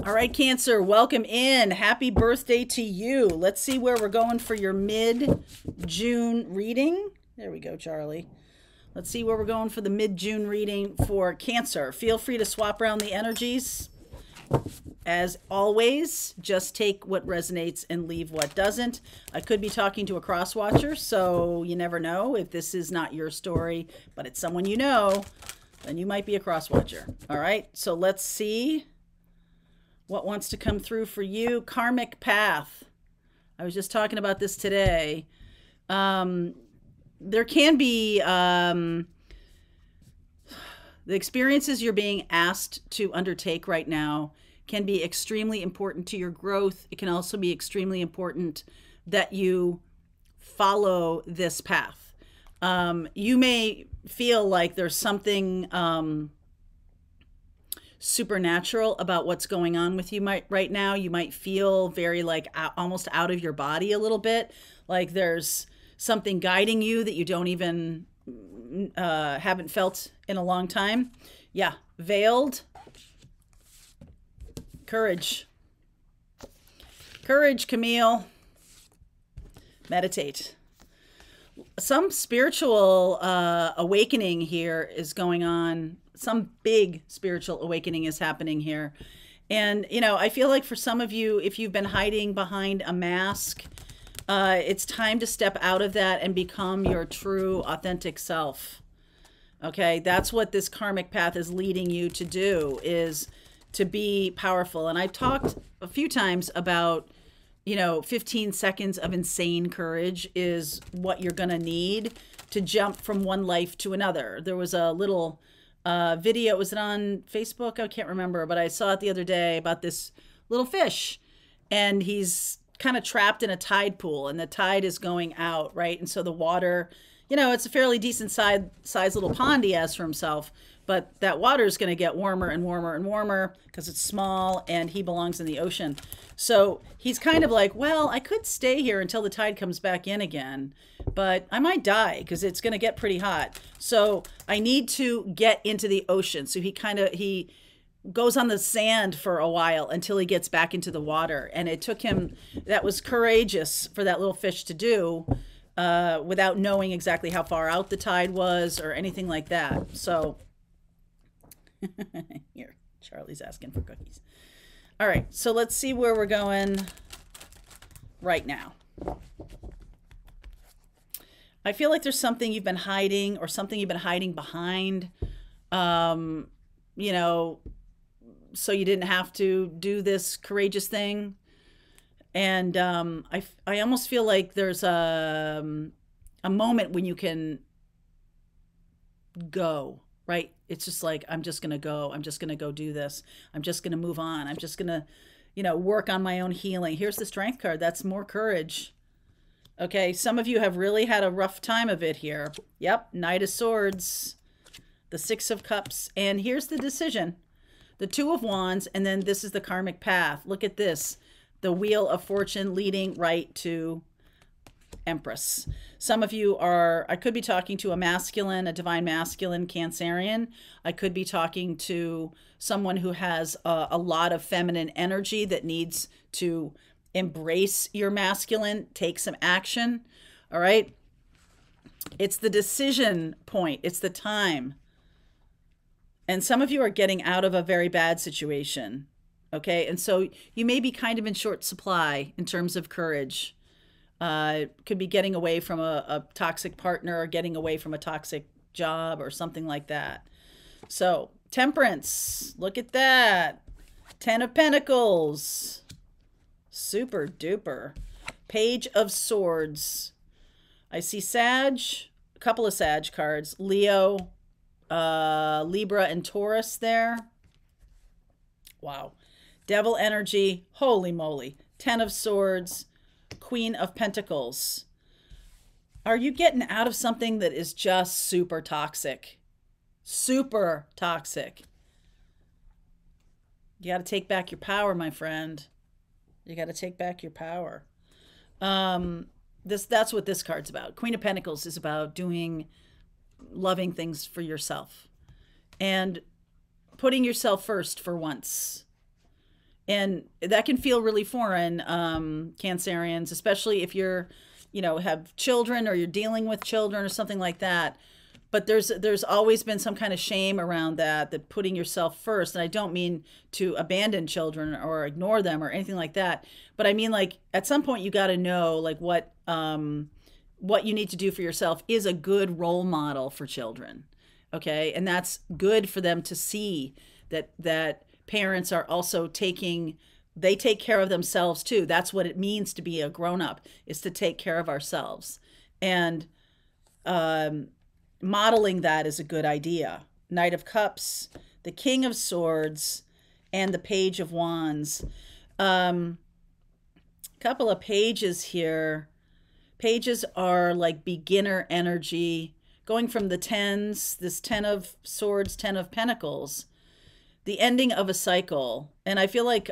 All right, Cancer, welcome in. Happy birthday to you. Let's see where we're going for your mid-June reading. There we go, Charlie. Let's see where we're going for the mid-June reading for Cancer. Feel free to swap around the energies. As always, just take what resonates and leave what doesn't. I could be talking to a cross-watcher, so you never know. If this is not your story, but it's someone you know, then you might be a cross-watcher. All right, so let's see what wants to come through for you. Karmic path. I was just talking about this today. There can be the experiences you're being asked to undertake right now can be extremely important to your growth. It can also be extremely important that you follow this path. You may feel like there's something supernatural about what's going on with you right now. You might feel very like almost out of your body a little bit, like there's something guiding you that you don't even haven't felt in a long time. Yeah, veiled. Courage. Courage, Camille. Meditate. Some spiritual awakening here is going on. Some big spiritual awakening is happening here. And, you know, I feel like for some of you, if you've been hiding behind a mask, it's time to step out of that and become your true, authentic self. Okay, that's what this karmic path is leading you to do, is to be powerful. And I've talked a few times about, 15 seconds of insane courage is what you're going to need to jump from one life to another. There was a little video, was it on Facebook? I can't remember, but I saw it the other day about this little fish, and he's kind of trapped in a tide pool, and the tide is going out, right? And so the water, it's a fairly decent size little pond he has for himself, but that water is going to get warmer and warmer and warmer because it's small and he belongs in the ocean. So he's kind of like, well, I could stay here until the tide comes back in again, but I might die because it's going to get pretty hot. So I need to get into the ocean. So he goes on the sand for a while until he gets back into the water. And it took him, that was courageous for that little fish to do without knowing exactly how far out the tide was or anything like that. So here, Charlie's asking for cookies. All right, so let's see where we're going right now. I feel like there's something you've been hiding or something you've been hiding behind, so you didn't have to do this courageous thing. And I almost feel like there's a moment when you can go, right? It's just like, I'm just going to go. I'm just going to go do this. I'm just going to move on. I'm just going to, work on my own healing. Here's the Strength card. That's more courage. Okay, some of you have really had a rough time of it here. Yep, Knight of Swords, the Six of Cups, and here's the decision. The Two of Wands, and then this is the karmic path. Look at this. The Wheel of Fortune leading right to Empress. Some of you I could be talking to a masculine, a divine masculine Cancerian. I could be talking to someone who has a lot of feminine energy that needs to embrace your masculine, take some action. All right. It's the decision point. It's the time. And some of you are getting out of a very bad situation. Okay. And so you may be kind of in short supply in terms of courage. Could be getting away from a toxic partner or getting away from a toxic job or something like that. So Temperance, look at that. 10 of Pentacles. Super duper. Page of Swords. I see Sag, a couple of Sag cards. Leo, Libra, and Taurus there. Wow. Devil energy. Holy moly. 10 of Swords. Queen of Pentacles. Are you getting out of something that is just super toxic? Super toxic. You got to take back your power, my friend. You got to take back your power. That's what this card's about. Queen of Pentacles is about doing loving things for yourself and putting yourself first for once. And that can feel really foreign, Cancerians, especially if you're, have children or you're dealing with children or something like that. But there's always been some kind of shame around that putting yourself first. And I don't mean to abandon children or ignore them or anything like that. But I mean, like, at some point you got to know, like, what you need to do for yourself is a good role model for children. Okay. And that's good for them to see that parents are also they take care of themselves too. That's what it means to be a grown up, is to take care of ourselves. And modeling that is a good idea. Knight of Cups, the King of Swords, and the Page of Wands. Couple of pages here. Pages are like beginner energy, going from the tens, this 10 of Swords, 10 of Pentacles, the ending of a cycle. And I feel like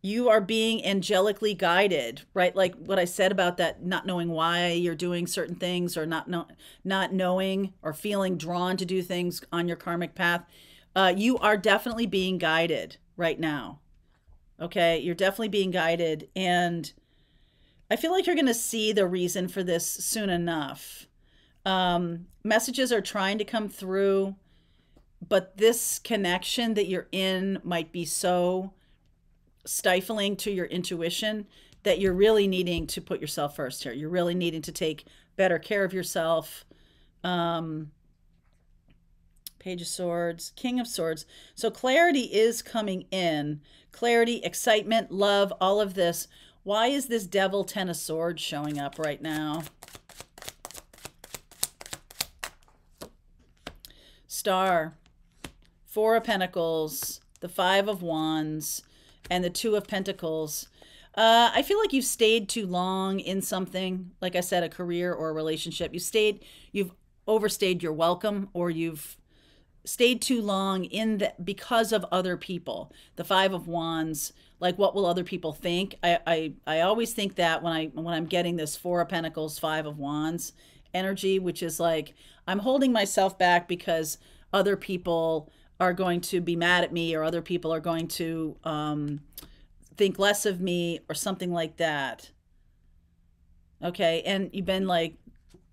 you are being angelically guided, right? Like what I said about that, not knowing why you're doing certain things, or not knowing or feeling drawn to do things on your karmic path. You are definitely being guided right now. Okay, you're definitely being guided, and I feel like you're going to see the reason for this soon enough. Messages are trying to come through, but this connection that you're in might be so stifling to your intuition that you're really needing to put yourself first here. You're really needing to take better care of yourself. Page of Swords, King of Swords. So clarity is coming in. Clarity, excitement, love, all of this. Why is this Devil, 10 of Swords showing up right now? Star, 4 of Pentacles, the 5 of Wands, and the 2 of Pentacles. I feel like you've stayed too long in something, like I said, a career or a relationship. You've overstayed your welcome, or you've stayed too long because of other people. The 5 of Wands, like, what will other people think? I always think that when I'm getting this 4 of Pentacles, 5 of Wands energy, which is like, I'm holding myself back because other people are going to be mad at me, or other people are going to think less of me, or something like that. Okay, and you've been like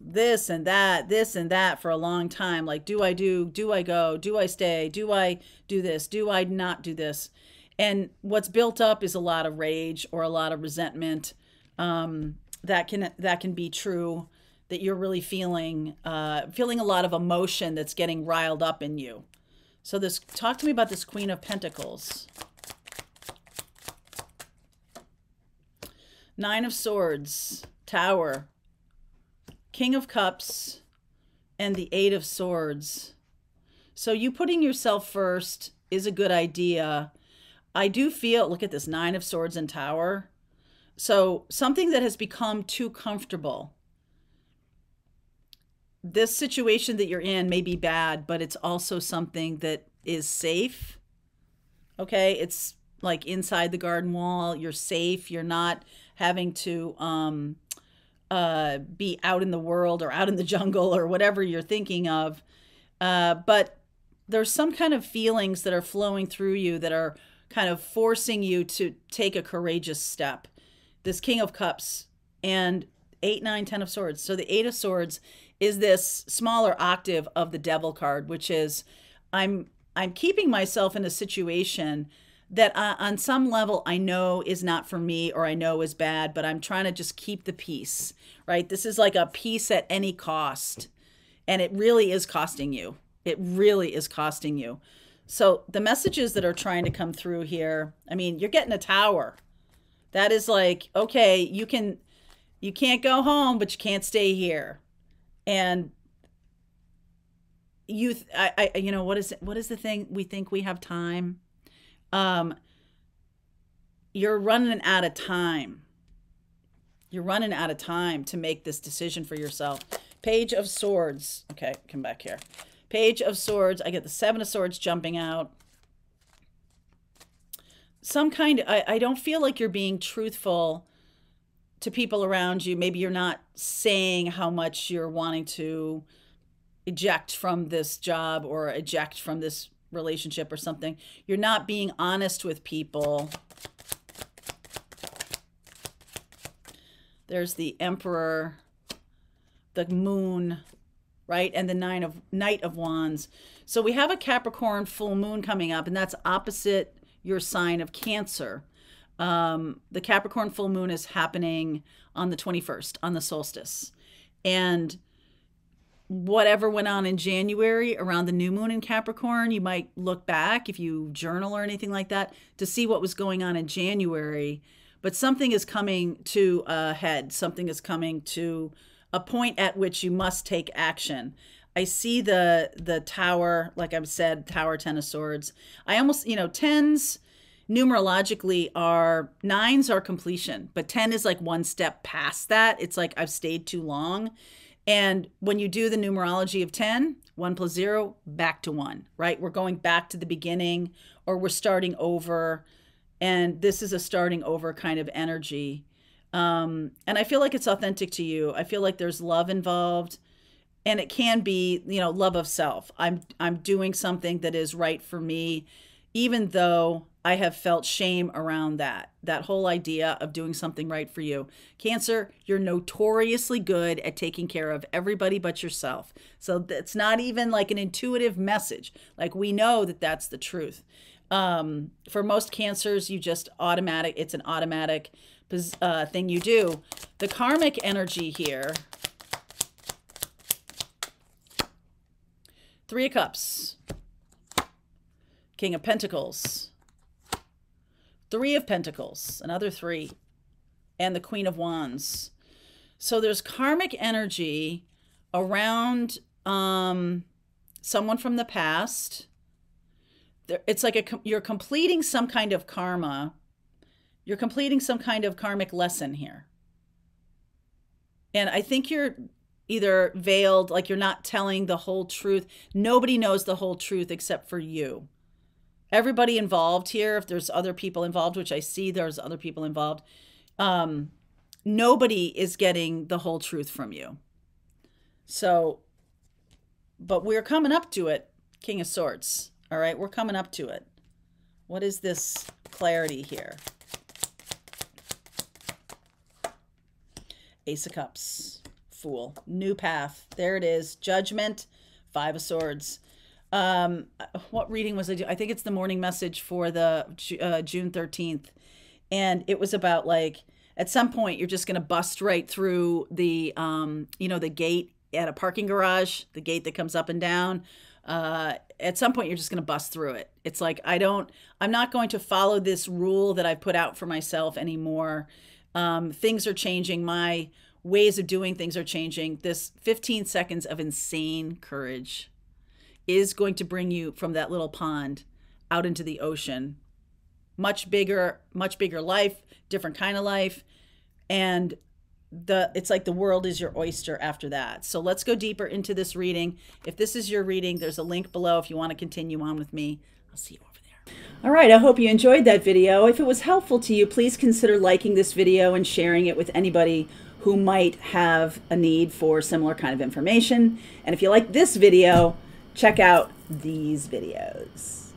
this and that for a long time. Like, do I go, do I stay, do I do this, do I not do this? And what's built up is a lot of rage or a lot of resentment. That can be true, that you're really feeling a lot of emotion that's getting riled up in you. So talk to me about this Queen of Pentacles. 9 of Swords, Tower, King of Cups, and the 8 of Swords. So you putting yourself first is a good idea. I do feel, look at this, 9 of Swords and Tower. So something that has become too comfortable. This situation that you're in may be bad, but it's also something that is safe. Okay, it's like inside the garden wall. You're safe. You're not having to be out in the world or out in the jungle or whatever you're thinking of. But there's some kind of feelings that are flowing through you that are kind of forcing you to take a courageous step. This King of Cups and 8, 9, 10 of Swords. So the 8 of Swords is this smaller octave of the Devil card, which is I'm keeping myself in a situation that on some level I know is not for me, or I know is bad, but I'm trying to just keep the peace, right? This is like a peace at any cost, and it really is costing you. It really is costing you. So the messages that are trying to come through here, I mean, you're getting a Tower. That is like, okay, you can't go home, but you can't stay here. And you know, what is the thing? We think we have time. You're running out of time. You're running out of time to make this decision for yourself. Page of Swords. Okay, come back here. Page of Swords. I get the 7 of Swords jumping out. I don't feel like you're being truthful to people around you. Maybe you're not saying how much you're wanting to eject from this job or eject from this relationship or something. You're not being honest with people. There's the Emperor, the Moon, right? And the Knight of Wands. So we have a Capricorn full moon coming up, and that's opposite your sign of Cancer. The Capricorn full moon is happening on the 21st, on the solstice. And whatever went on in January around the new moon in Capricorn, you might look back if you journal or anything like that to see what was going on in January. But something is coming to a head. Something is coming to a point at which you must take action. I see the Tower, like I've said, Tower, Ten of Swords. I almost, tens numerologically are, nines are completion, but 10 is like one step past that. It's like I've stayed too long. And when you do the numerology of 10, 1 plus 0, back to 1, right? We're going back to the beginning, or we're starting over. And this is a starting over kind of energy. And I feel like it's authentic to you. I feel like there's love involved, and it can be, love of self. I'm doing something that is right for me, even though I have felt shame around that whole idea of doing something right for you. Cancer, you're notoriously good at taking care of everybody but yourself. So it's not even like an intuitive message. Like, we know that that's the truth. For most Cancers, it's an automatic thing you do. The karmic energy here, 3 of Cups, King of Pentacles, 3 of Pentacles, another 3, and the Queen of Wands. So there's karmic energy around someone from the past. It's like you're completing some kind of karma. You're completing some kind of karmic lesson here. And I think you're either veiled, like you're not telling the whole truth. Nobody knows the whole truth except for you. Everybody involved here, if there's other people involved, which I see there's other people involved, nobody is getting the whole truth from you. So, but we're coming up to it, King of Swords. All right, we're coming up to it. What is this clarity here? Ace of Cups, Fool, new path. There it is. Judgment, 5 of Swords. What reading was I doing? I think it's the morning message for the June 13th. And it was about, like, at some point you're just going to bust right through the, the gate at a parking garage, the gate that comes up and down. At some point you're just going to bust through it. It's like, I'm not going to follow this rule that I've put out for myself anymore. Things are changing. My ways of doing things are changing. This 15 seconds of insane courage is going to bring you from that little pond out into the ocean. Much bigger life, different kind of life. And it's like the world is your oyster after that. So let's go deeper into this reading. If this is your reading, there's a link below if you want to continue on with me. I'll see you over there. All right, I hope you enjoyed that video. If it was helpful to you, please consider liking this video and sharing it with anybody who might have a need for similar kind of information. And if you like this video, check out these videos.